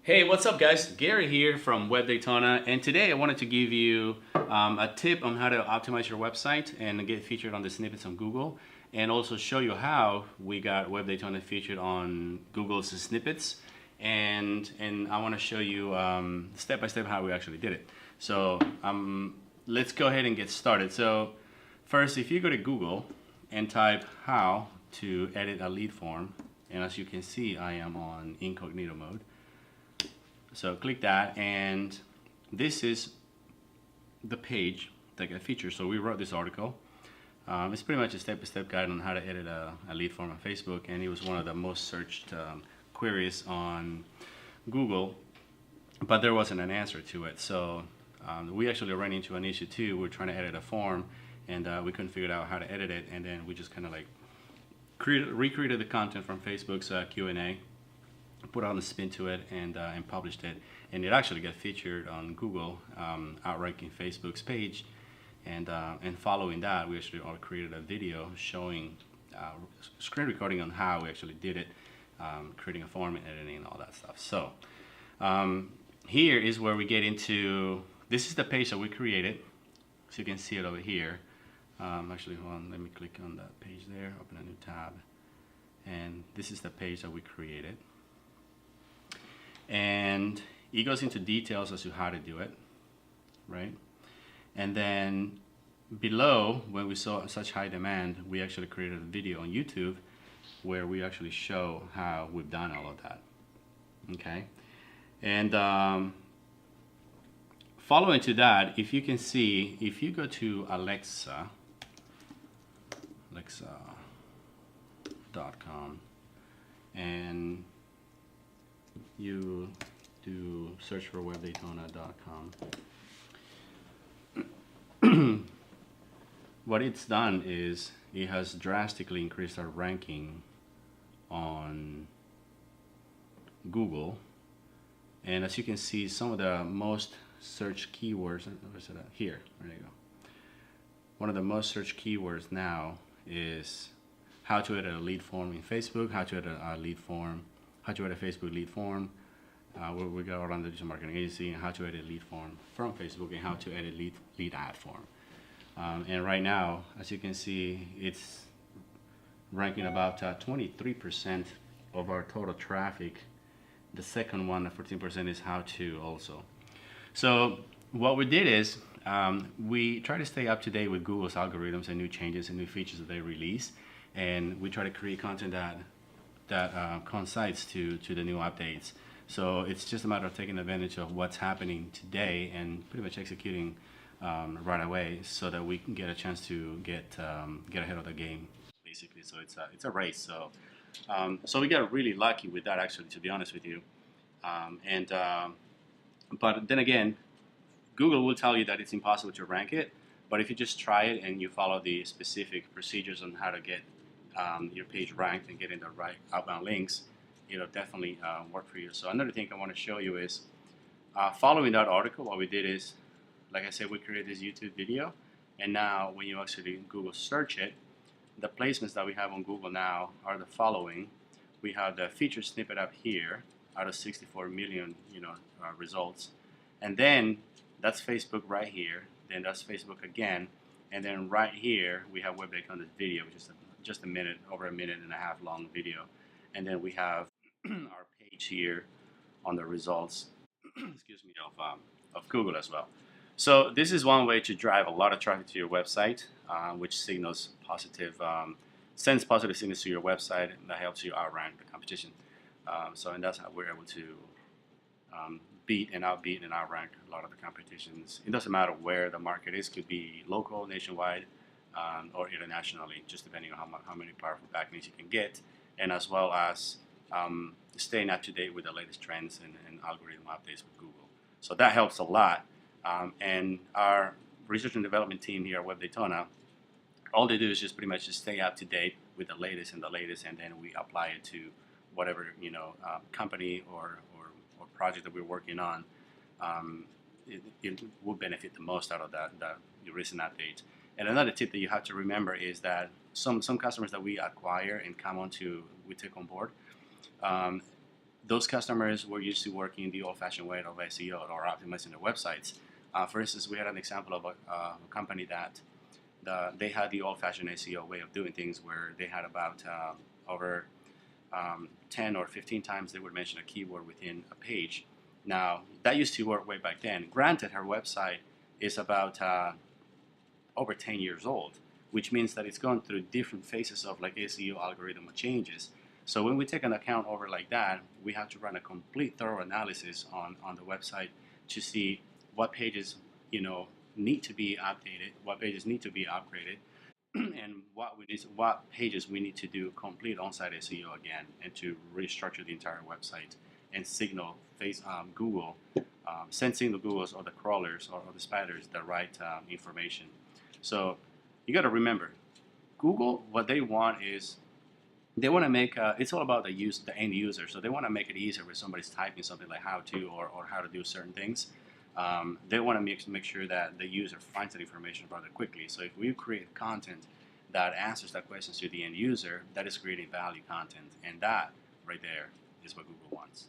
Hey, what's up, guys? Gary here from Web Daytona, and today I wanted to give you a tip on how to optimize your website and get featured on the snippets on Google, and also show you how we got Web Daytona featured on Google's snippets, and I want to show you step by step how we actually did it. So let's go ahead and get started. So first, if you go to Google and type how to edit a lead form, and as you can see, I am on incognito mode. So click that, and this is the page that got featured. So we wrote this article. It's pretty much a step-by-step guide on how to edit a lead form on Facebook, and it was one of the most searched queries on Google, but there wasn't an answer to it. So we actually ran into an issue too. We're trying to edit a form, and we couldn't figure out how to edit it, and then we just kind of like recreated the content from Facebook's Q&A, put on the spin to it, and published it, and it actually got featured on Google, outranking Facebook's page, and following that, we actually created a video showing screen recording on how we actually did it, creating a form and editing and all that stuff. So here is where we get into, this is the page that we created, so you can see it over here. Actually, hold on, let me click on that page there, open a new tab, and this is the page that we created. And it goes into details as to how to do it, right? And then below, when we saw such high demand, we actually created a video on YouTube where we actually show how we've done all of that, okay? And following to that, if you can see, if you go to alexa.com, and you do search for webdaytona.com. What it's done is it has drastically increased our ranking on Google, and as you can see, some of the most searched keywords, where's it at? Here, there you go. One of the most searched keywords now is how to edit a lead form in Facebook, how to edit a lead form, how to edit a Facebook lead form. We got around the digital marketing agency, and how to edit lead form from Facebook, and how to edit lead ad form. And right now, as you can see, it's ranking about 23% of our total traffic. The second one, 14%, is how to also. So what we did is we try to stay up to date with Google's algorithms and new changes and new features that they release, and we try to create content that coincides to the new updates. So it's just a matter of taking advantage of what's happening today and pretty much executing right away, so that we can get a chance to get ahead of the game, basically. So it's a race. So we got really lucky with that, actually, to be honest with you. But then again, Google will tell you that it's impossible to rank it. But if you just try it and you follow the specific procedures on how to get your page ranked and getting the right outbound links, it'll definitely work for you. So another thing I want to show you is following that article, what we did is, like I said, we created this YouTube video, and now when you actually Google search it, the placements that we have on Google now are the following. We have the featured snippet up here out of 64 million results, and then that's Facebook right here, then that's Facebook again, and then right here we have Web Daytona's video, which is just a minute, over a minute and a half long video, and then we have our page here on the results excuse me, of Google as well. So this is one way to drive a lot of traffic to your website, which signals sends positive signals to your website, and that helps you outrank the competition. And that's how we're able to beat and outbeat and outrank a lot of the competitions. It doesn't matter where the market is; could be local, nationwide, or internationally, just depending on how many powerful backlinks you can get, and as well as staying up to date with the latest trends and algorithm updates with Google. So that helps a lot. And our research and development team here at Web Daytona, all they do is just pretty much just stay up to date with the latest, and then we apply it to whatever company or project that we're working on. It will benefit the most out of that recent update. And another tip that you have to remember is that some customers that we acquire and we take on board, those customers were used to working the old-fashioned way of SEO or optimizing their websites. For instance, we had an example of a company that they had the old-fashioned SEO way of doing things, where they had about over 10 or 15 times they would mention a keyword within a page. Now, that used to work way back then. Granted, her website is about over 10 years old, which means that it's gone through different phases of like SEO algorithm changes. So when we take an account over like that, we have to run a complete thorough analysis on the website to see what pages, need to be updated, what pages need to be upgraded, and what pages we need to do complete on-site SEO again, and to restructure the entire website and signal Google, send signal Googles or the crawlers or the spiders the right information. So you got to remember, Google, what they want is they want to make it's all about the end user. So they want to make it easier when somebody's typing something like how to or how to do certain things. They want to make sure that the user finds that information rather quickly. So if we create content that answers that question to the end user, that is creating value content, and that right there is what Google wants.